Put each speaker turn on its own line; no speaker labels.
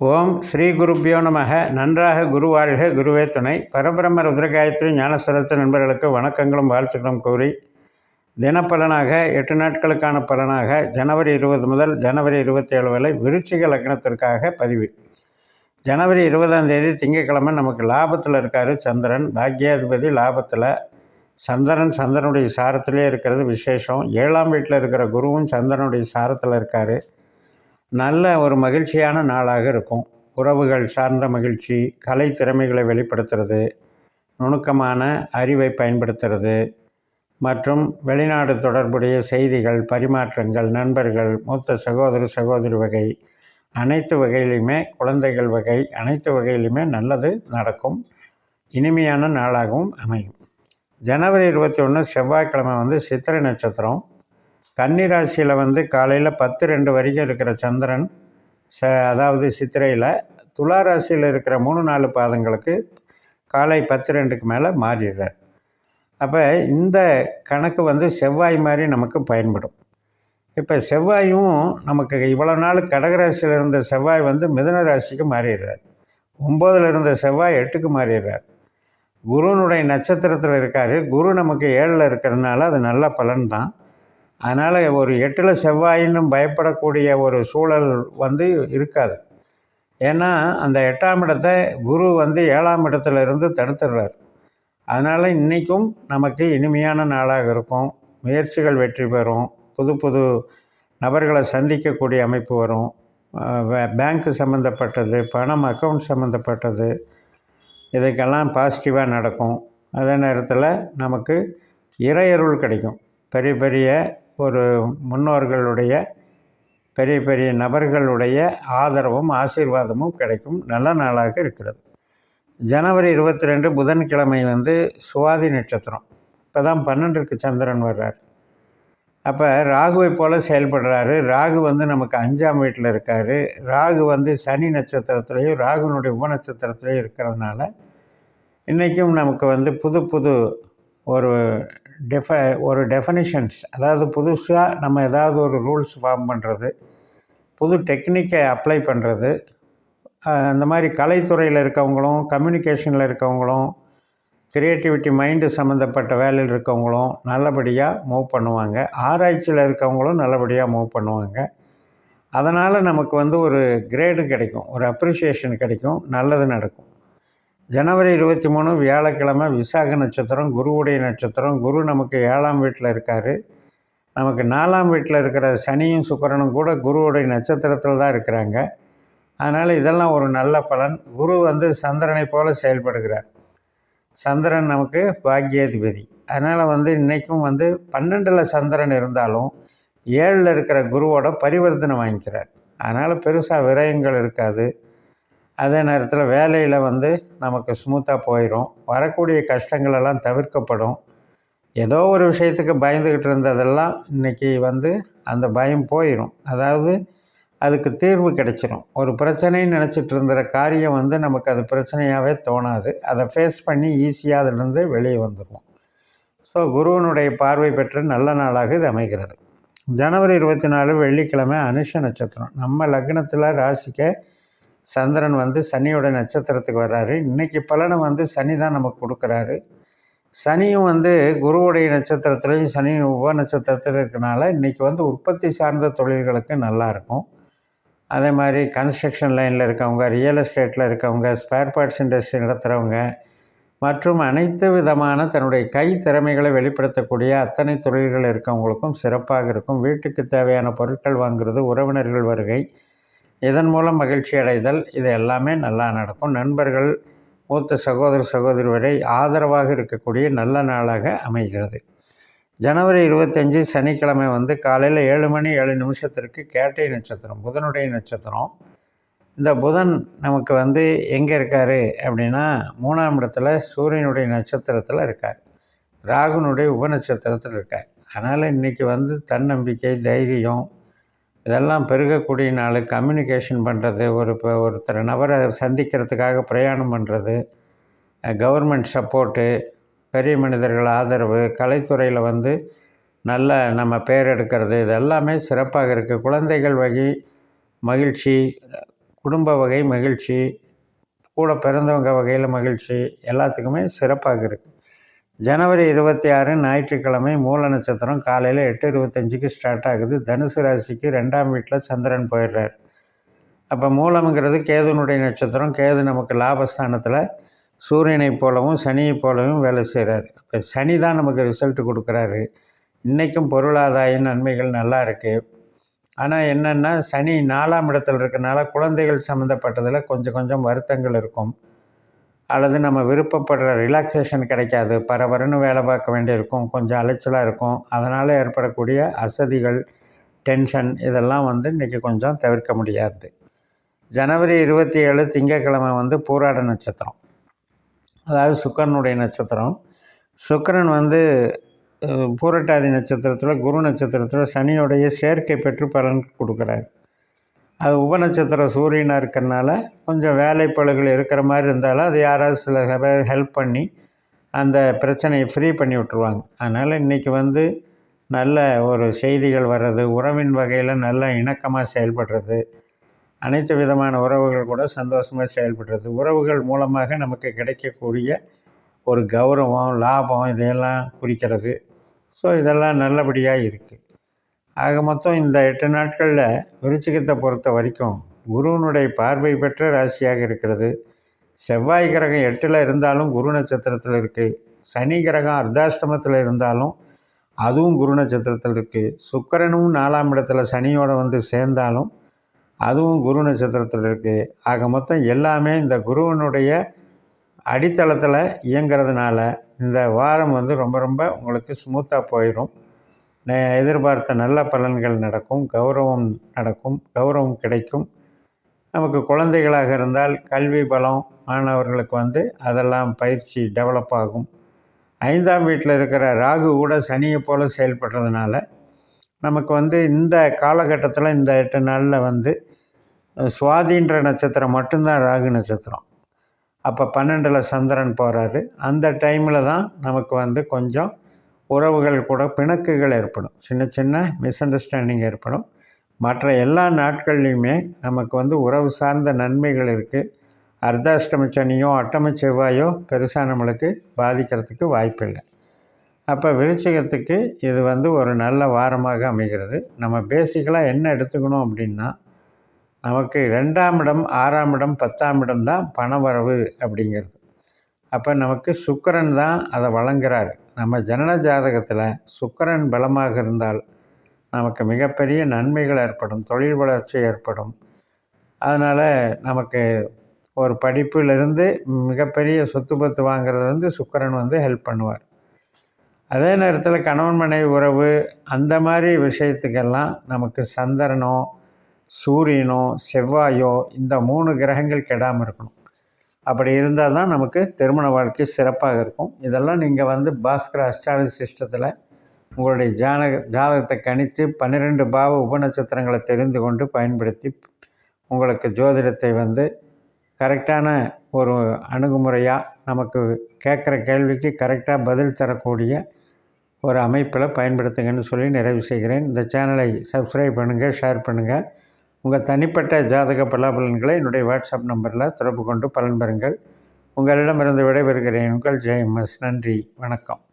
ஓம் ஸ்ரீ குருப்பியோ நமக. நன்றாக குரு வாழ்க, குருவே துணை. பரபிரம்ம ருத்ரகாயத்ரி ஞானசரத்து நண்பர்களுக்கு வணக்கங்களும் வாழ்த்துக்களும் கூறி, தினப்பலனாக 8 நாட்களுக்கான பலனாக ஜனவரி 20 முதல் ஜனவரி 27 வரை விருச்சிக லக்னத்திற்காக பதிவு. ஜனவரி 20ஆம் தேதி திங்கட்கிழமை நமக்கு லாபத்தில் இருக்கார் சந்திரன். பாக்யாதிபதி லாபத்தில். சந்திரனுடைய சாரத்திலே இருக்கிறது விசேஷம். 7ஆம் வீட்டில் இருக்கிற குருவும் சந்திரனுடைய சாரத்தில் இருக்கார். நல்ல ஒரு மகிழ்ச்சியான நாளாக இருக்கும். உறவுகள் சார்ந்த மகிழ்ச்சி, கலை திறமைகளை வெளிப்படுத்துறது, நுணுக்கமான அறிவை பயன்படுத்துறது மற்றும் வெளிநாடு தொடர்புடைய செய்திகள், பரிமாற்றங்கள், நண்பர்கள், மூத்த சகோதரி வகை, அனைத்து வகையிலுமே, குழந்தைகள் வகை, அனைத்து வகையிலுமே நல்லது நடக்கும். இனிமையான நாளாகவும் அமையும். ஜனவரி 21 செவ்வாய்க்கிழமை சித்திரை நட்சத்திரம். கன்னிராசியில் காலையில் 10:02 வரைக்கும் இருக்கிற சந்திரன் அதாவது சித்திரையில், துலா ராசியில் இருக்கிற 3-4 பாதங்களுக்கு காலை 10:02க்கு மேலே மாறிடுறார். அப்போ இந்த கணக்கு செவ்வாய் மாதிரி நமக்கு பயன்படும். இப்போ செவ்வாயும் நமக்கு இவ்வளோ நாள் கடகராசியில் இருந்த செவ்வாய் மிதுன ராசிக்கு மாறிடுறார். 9ல் இருந்த செவ்வாய் 8க்கு மாறிடுறார். குருனுடைய நட்சத்திரத்தில் இருக்கார். குரு நமக்கு 7ல் இருக்கிறதுனால அது நல்ல பலன் தான். அதனால் ஒரு 8ல் செவ்வாயின்னு பயப்படக்கூடிய ஒரு சூழல் இருக்காது. ஏன்னா அந்த 8ஆம் இடத்தை குரு 7ஆம் இடத்துல இருந்து தடுத்துடுறார். அதனால் இன்றைக்கும் நமக்கு இனிமையான நாளாக இருக்கும். முயற்சிகள் வெற்றி பெறும். புது புது நபர்களை சந்திக்கக்கூடிய அமைப்பு வரும். பேங்க்கு சம்மந்தப்பட்டது, பணம் அக்கௌண்ட் சம்மந்தப்பட்டது, இதுக்கெல்லாம் பாசிட்டிவாக நடக்கும். அதே நேரத்தில் நமக்கு இறையருள் கிடைக்கும். பெரிய பெரிய ஒரு முன்னோர்களுடைய, பெரிய பெரிய நபர்களுடைய ஆதரவும் ஆசீர்வாதமும் கிடைக்கும். நல்ல நாளாக இருக்கிறது. ஜனவரி 22 புதன்கிழமை சுவாதி நட்சத்திரம். இப்போ தான் 12க்கு சந்திரன் வர்றார். அப்போ ராகுவை போல் செயல்படுறாரு. ராகு நமக்கு 5ஆம் வீட்டில் இருக்கார். ராகு சனி நட்சத்திரத்துலேயும் ராகுனுடைய உப நட்சத்திரத்துலேயும் இருக்கிறதுனால இன்றைக்கும் நமக்கு புது புது ஒரு டெஃபனிஷன்ஸ், அதாவது புதுசாக நம்ம ஏதாவது ஒரு ரூல்ஸ் ஃபார்ம் பண்ணுறது, புது டெக்னிக்கை அப்ளை பண்ணுறது, அந்த மாதிரி கலைத்துறையில் இருக்கவங்களும், கம்யூனிகேஷனில் இருக்கவங்களும், க்ரியேட்டிவிட்டி மைண்டு சம்மந்தப்பட்ட வேலையில் இருக்கவங்களும் நல்லபடியாக மூவ் பண்ணுவாங்க. ஆராய்ச்சியில் இருக்கவங்களும் நல்லபடியாக மூவ் பண்ணுவாங்க. அதனால் நமக்கு ஒரு கிரேடு கிடைக்கும், ஒரு அப்ரிஷியேஷன் கிடைக்கும், நல்லது நடக்கும். ஜனவரி 23 வியாழக்கிழமை விசாக நட்சத்திரம், குருவுடைய நட்சத்திரம். குரு நமக்கு 7ஆம் வீட்டில் இருக்கார். நமக்கு 4ஆம் வீட்டில் இருக்கிற சனியும் சுக்கிரனும் கூட குருவுடைய நட்சத்திரத்தில் தான் இருக்கிறாங்க. அதனால் இதெல்லாம் ஒரு நல்ல பலன். குரு சந்திரனை போல் செயல்படுகிறார். சந்திரன் நமக்கு பாக்யாதிபதி. அதனால் இன்றைக்கும் 12ல் சந்திரன் இருந்தாலும் 7ல் இருக்கிற குருவோட பரிவர்த்தனை வாங்கிக்கிறார். அதனால் பெருசாக விரயங்கள் இருக்காது. அதே நேரத்தில் வேலையில் நமக்கு ஸ்மூத்தாக போயிடும். வரக்கூடிய கஷ்டங்களெல்லாம் தவிர்க்கப்படும். ஏதோ ஒரு விஷயத்துக்கு பயந்துக்கிட்டு இருந்ததெல்லாம் இன்றைக்கி அந்த பயம் போயிடும். அதாவது அதுக்கு தீர்வு கிடைச்சிடும். ஒரு பிரச்சனைன்னு நினச்சிட்டு இருந்த காரியம் நமக்கு அது பிரச்சனையாகவே தோணாது. அதை ஃபேஸ் பண்ணி ஈஸியாக அதிலிருந்து வெளியே வந்துடுவோம். ஸோ குருவனுடைய பார்வை பெற்ற நல்ல நாளாக இது அமைகிறது. ஜனவரி 24 வெள்ளிக்கிழமை அனுஷ நட்சத்திரம். நம்ம லக்னத்தில் ராசிக்க சந்திரன் சனியோட நட்சத்திரத்துக்கு வர்றாரு. இன்றைக்கி பலனை சனி தான் நமக்கு கொடுக்குறாரு. சனியும் குருவுடைய நட்சத்திரத்துலேயும் சனியும் உப நட்சத்திரத்தில் இருக்கனால இன்றைக்கி உற்பத்தி சார்ந்த தொழில்களுக்கு நல்லாயிருக்கும். அதே மாதிரி கன்ஸ்ட்ரக்ஷன் லைனில் இருக்கவங்க, ரியல் எஸ்டேட்டில் இருக்கவங்க, ஸ்பேர் பார்ட்ஸ் இண்டஸ்ட்ரி நடத்துகிறவங்க மற்றும் அனைத்து விதமான தன்னுடைய கை திறமைகளை வெளிப்படுத்தக்கூடிய அத்தனை தொழில்கள் இருக்கவங்களுக்கும் சிறப்பாக இருக்கும். வீட்டுக்கு தேவையான பொருட்கள் வாங்குறது, உறவினர்கள் வருகை, இதன் மூலம் மகிழ்ச்சி அடைதல், இது எல்லாமே நல்லா நடக்கும். நண்பர்கள், மூத்த சகோதரி வரை ஆதரவாக இருக்கக்கூடிய நல்ல நாளாக அமைகிறது. ஜனவரி 25 சனிக்கிழமை காலையில் 7:07 கேட்டை நட்சத்திரம், புதனுடைய நட்சத்திரம். இந்த புதன் நமக்கு எங்கே இருக்கார் அப்படின்னா 3ஆம் இடத்துல சூரியனுடைய நட்சத்திரத்தில் இருக்கார். ராகுனுடைய உப நட்சத்திரத்தில் இருக்கார். அதனால் இன்றைக்கி தன்னம்பிக்கை, தைரியம் இதெல்லாம் பெருகக்கூடிய நாள். கம்யூனிகேஷன் பண்ணுறது, ஒருத்தர் நபரை சந்திக்கிறதுக்காக பிரயாணம் பண்ணுறது, கவர்மெண்ட் சப்போர்ட்டு, பெரிய மனிதர்கள் ஆதரவு, கலைத்துறையில் நல்ல நம்ம பேர் எடுக்கிறது, இது எல்லாமே சிறப்பாக இருக்குது. குழந்தைகள் வகை மகிழ்ச்சி, குடும்ப வகை மகிழ்ச்சி, கூட பிறந்தவங்க வகையில் மகிழ்ச்சி, எல்லாத்துக்குமே சிறப்பாக இருக்குது. ஜனவரி 26 ஞாயிற்றுக்கிழமை மூல நட்சத்திரம் காலையில் 8:25க்கு ஸ்டார்ட் ஆகுது. தனுசு ராசிக்கு 2ஆம் வீட்டில் சந்திரன் போயிடுறார். அப்போ மூலம்ங்கிறது கேதுனுடைய நட்சத்திரம். கேது நமக்கு லாபஸ்தானத்தில் சூரியனை போலவும் சனியை போலவும் வேலை செய்கிறார். இப்போ சனி தான் நமக்கு ரிசல்ட் கொடுக்குறாரு. இன்றைக்கும் பொருளாதாய நன்மைகள் நல்லா இருக்குது. ஆனால் என்னென்னா சனி 4ஆம் இடத்துல இருக்கனால குழந்தைகள் சம்மந்தப்பட்டதில் கொஞ்சம் கொஞ்சம் வருத்தங்கள் இருக்கும். அல்லது நம்ம விருப்பப்படுற ரிலாக்ஸேஷன் கிடைக்காது. பரபரன்னு வேலை பார்க்க வேண்டியிருக்கும். கொஞ்சம் அலைச்சலாக இருக்கும். அதனால் ஏற்படக்கூடிய அசதிகள், டென்ஷன் இதெல்லாம் இன்றைக்கி கொஞ்சம் தவிர்க்க முடியாது. ஜனவரி 27 திங்கட்கிழமை பூராட நட்சத்திரம், அதாவது சுக்கிரனுடைய நட்சத்திரம். சுக்கிரன் பூரட்டாதி நட்சத்திரத்தில் குரு நட்சத்திரத்தில் சனியோடைய சேர்க்கை பெற்று பலன் கொடுக்குறாரு. அது உபநட்சத்திர சூரியனாக இருக்கிறனால கொஞ்சம் வேலைப்பளுகள் இருக்கிற மாதிரி இருந்தாலும் அது யாராவது சில பேர் ஹெல்ப் பண்ணி அந்த பிரச்சனையை ஃப்ரீ பண்ணி விட்ருவாங்க. அதனால் இன்றைக்கி நல்ல ஒரு செய்திகள் வர்றது, உறவின் வகையில் நல்ல இணக்கமாக செயல்படுறது, அனைத்து விதமான உறவுகள் கூட சந்தோஷமாக செயல்படுறது, உறவுகள் மூலமாக நமக்கு கிடைக்கக்கூடிய ஒரு கௌரவம், லாபம் இதையெல்லாம் குறிக்கிறது. ஸோ இதெல்லாம் நல்லபடியாக இருக்குது. ஆக மொத்தம் இந்த 8 நாட்களில் விருச்சிகத்தை பொறுத்த வரைக்கும் குருவினுடைய பார்வை பெற்ற ராசியாக இருக்கிறது. செவ்வாய் கிரகம் 8ல் இருந்தாலும் குரு நட்சத்திரத்தில் இருக்குது. சனி கிரகம் அர்த்தாஷ்டமத்தில் இருந்தாலும் அதுவும் குரு நட்சத்திரத்தில் இருக்குது. சுக்கிரனும் 4ஆம் இடத்துல சனியோடு சேர்ந்தாலும் அதுவும் குரு நட்சத்திரத்தில் இருக்குது. ஆக மொத்தம் எல்லாமே இந்த குருவினுடைய அடித்தளத்தில் இயங்கிறதுனால இந்த வாரம் ரொம்ப ரொம்ப உங்களுக்கு ஸ்மூத்தாக போயிடும். எதிர்பார்த்த நல்ல பலன்கள் நடக்கும், கௌரவம் கிடைக்கும். நமக்கு குழந்தைகளாக இருந்தால் கல்வி பலம், மாணவர்களுக்கு அதெல்லாம் பயிற்சி டெவலப் ஆகும். 5ஆம் வீட்டில் இருக்கிற ராகு கூட சனியை போல் செயல்படுறதுனால நமக்கு இந்த காலகட்டத்தில் இந்த 8 நாளில் சுவாதின்ற நட்சத்திரம் மட்டும்தான் ராகு நட்சத்திரம். அப்போ 12ல் சந்திரன் போகிறாரு. அந்த டைமில் தான் நமக்கு கொஞ்சம் உறவுகள் கூட பிணக்குகள் ஏற்படும், சின்ன சின்ன மிஸ் அண்டர்ஸ்டாண்டிங் ஏற்படும். மற்ற எல்லா நாட்கள்லையுமே நமக்கு உறவு சார்ந்த நன்மைகள் இருக்குது. அர்த்தாஷ்டம சனியோ அட்டம செவ்வாயோ பெருசாக நம்மளுக்கு பாதிக்கிறதுக்கு வாய்ப்பில்லை. அப்போ விருச்சிகத்துக்கு இது ஒரு நல்ல வாரமாக அமைகிறது. நம்ம பேசிக்கலாக என்ன எடுத்துக்கணும் அப்படின்னா, நமக்கு 2ஆம் இடம், 6ஆம் இடம், 10ஆம் இடம் தான் பணவரவு அப்படிங்கிறது. அப்போ நமக்கு சுக்கிரன் தான் அதை வழங்குறாரு. நம்ம ஜனன ஜாதகத்தில் சுக்கிரன் பலமாக இருந்தால் நமக்கு மிகப்பெரிய நன்மைகள் ஏற்படும், தொழில் வளர்ச்சி ஏற்படும். அதனால் நமக்கு ஒரு படிப்பிலிருந்து மிகப்பெரிய சொத்து பத்து வாங்கிறதுலேருந்து சுக்கிரன் ஹெல்ப் பண்ணுவார். அதே நேரத்தில் கணவன் மனைவி உறவு அந்த மாதிரி விஷயத்துக்கெல்லாம் நமக்கு சந்திரனோ சூரியனோ செவ்வாயோ இந்த 3 கிரகங்கள் கெடாமல் இருக்கணும். அப்படி இருந்தால் தான் நமக்கு திருமண வாழ்க்கை சிறப்பாக இருக்கும். இதெல்லாம் நீங்கள் பாஸ்கர அஸ்ட்ராலஜி சிஸ்டத்தில் உங்களுடைய ஜாதகத்தை கணித்து 12 பாவ உபநட்சத்திரங்களை தெரிந்து கொண்டு பயன்படுத்தி உங்களுக்கு ஜோதிடத்தை கரெக்டான ஒரு அணுகுமுறையாக நமக்கு கேட்குற கேள்விக்கு கரெக்டாக பதில் தரக்கூடிய ஒரு அமைப்பில் பயன்படுத்துங்கன்னு சொல்லி நிறைவு செய்கிறேன். இந்த சேனலை சப்ஸ்கிரைப் பண்ணுங்கள், ஷேர் பண்ணுங்கள். உங்கள் தனிப்பட்ட ஜாதக பலாபலன்களை என்னுடைய வாட்ஸ்அப் நம்பரில் தொடர்பு கொண்டு பலன் பெறுங்கள். உங்களிடமிருந்து விடைபெறுகிறேன். உங்கள் ஜெயம்எஸ். நன்றி, வணக்கம்.